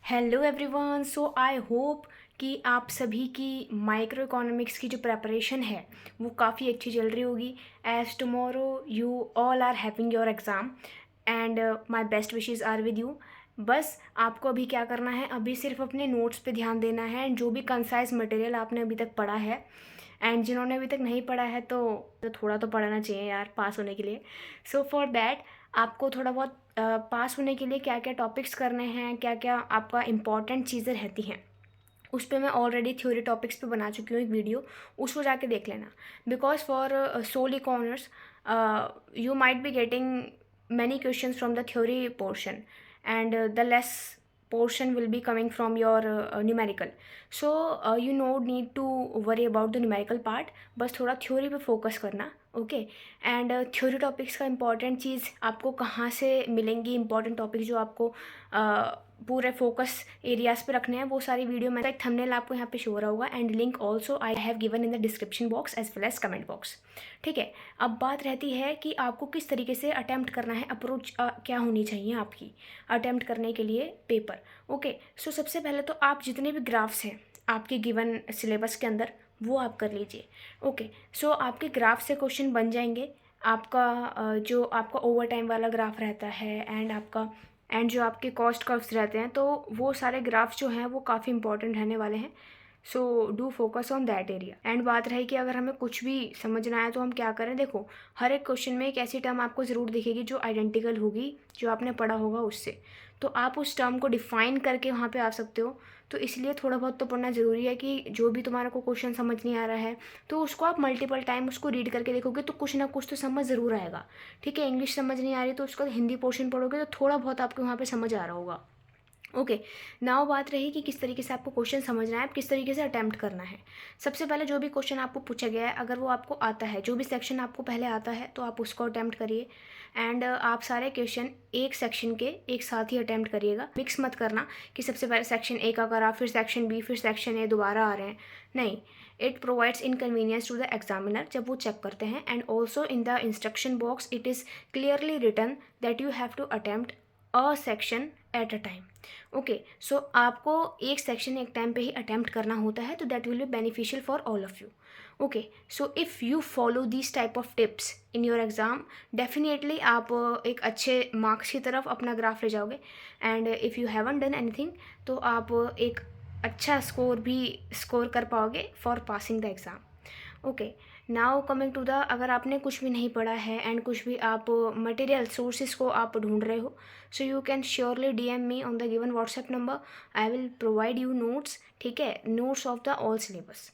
Hello everyone. So I hope कि आप सभी की माइक्रो इकोनॉमिक्स की जो प्रेपरेशन है वो काफ़ी अच्छी चल रही होगी। As tomorrow you all are having your exam and my best wishes are with you. बस आपको अभी क्या करना है, अभी सिर्फ अपने नोट्स पे ध्यान देना है एंड जो भी कंसाइज मटेरियल आपने अभी तक पढ़ा है एंड जिन्होंने अभी तक नहीं पढ़ा है तो थोड़ा तो पढ़ना चाहिए यार पास होने के लिए। सो फॉर दैट आपको थोड़ा बहुत पास होने के लिए क्या क्या टॉपिक्स करने हैं, क्या क्या आपका इम्पॉर्टेंट चीज़ें रहती हैं, उस पर मैं ऑलरेडी थ्योरी टॉपिक्स पे बना चुकी हूँ एक वीडियो, उसको जाके देख लेना। बिकॉज फॉर सोल इकॉनर्स you might be getting many questions from the theory portion and the less portion will be coming from your numerical. So you no need to worry about the numerical part, बस थोड़ा theory पे focus करना। Okay and theory topics का important चीज़ आपको कहाँ से मिलेंगी, important topic जो आपको पूरे फोकस एरियाज पे रखने हैं, वो सारी वीडियो में एक थंबनेल आपको यहाँ पे शो हो रहा होगा and link also I have given in the description box as well as comment box. ठीक है, अब बात रहती है कि आपको किस तरीके से अटैम्प्ट करना है, अप्रोच क्या होनी चाहिए आपकी अटैम्प्ट करने के लिए पेपर। ओके सो सबसे पहले तो आप जितने भी ग्राफ्स हैं आपके गिवन सिलेबस के अंदर वो आप कर लीजिए। ओके सो आपके ग्राफ से क्वेश्चन बन जाएंगे। आपका जो आपका ओवर टाइम वाला ग्राफ रहता है एंड जो आपके कॉस्ट कर्व्स रहते हैं, तो वो सारे ग्राफ्स जो हैं वो काफ़ी इंपॉर्टेंट रहने वाले हैं। So do focus on that area. And बात रही कि अगर हमें कुछ भी समझना है तो हम क्या करें, देखो हर एक क्वेश्चन में एक ऐसी टर्म आपको ज़रूर दिखेगी जो आइडेंटिकल होगी जो आपने पढ़ा होगा उससे, तो आप उस टर्म को डिफाइन करके वहाँ पे आ सकते हो। तो इसलिए थोड़ा बहुत तो पढ़ना ज़रूरी है कि जो भी तुम्हारा को क्वेश्चन समझ नहीं आ रहा है तो उसको आप मल्टीपल टाइम उसको रीड करके देखोगे तो कुछ ना कुछ तो समझ ज़रूर आएगा। ठीक है, इंग्लिश समझ नहीं आ रही तो उसका हिंदी पोर्शन पढ़ोगे तो थोड़ा बहुत आपको वहाँ पे समझ आ रहा होगा। ओके नाउ बात रही कि किस तरीके से आपको क्वेश्चन समझना है, किस तरीके से अटैम्प्ट करना है। सबसे पहले जो भी क्वेश्चन आपको पूछा गया है अगर वो आपको आता है, जो भी सेक्शन आपको पहले आता है तो आप उसको अटैम्प्ट करिए एंड आप सारे क्वेश्चन एक सेक्शन के एक साथ ही अटैम्प्ट करिएगा। मिक्स मत करना कि सबसे पहले सेक्शन ए का करा फिर सेक्शन बी फिर सेक्शन ए दोबारा आ रहे हैं, नहीं। It provides inconvenience to the examiner जब वो चेक करते हैं and also in the instruction box it is clearly written that you have to attempt a section at a time. Okay so आपको एक सेक्शन एक टाइम पे ही attempt करना होता है, तो that will be beneficial for all of you. Okay so if you follow this type of tips in your exam definitely आप एक अच्छे मार्क्स की तरफ अपना ग्राफ ले जाओगे and if you haven't done anything तो आप एक अच्छा स्कोर भी स्कोर कर पाओगे for passing the exam. Okay now coming to the, अगर आपने कुछ भी नहीं पढ़ा है एंड कुछ भी आप मटेरियल सोर्सेज को आप ढूंढ रहे हो, so you can surely DM me on the given WhatsApp number. I will provide you notes. ठीक है, notes of the all syllabus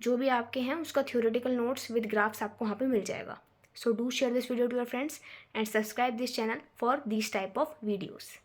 जो भी आपके हैं उसका थ्योरेटिकल नोट्स विद ग्राफ्स आपको वहाँ पे मिल जाएगा। So do share this video to your friends and subscribe this channel for this type of videos.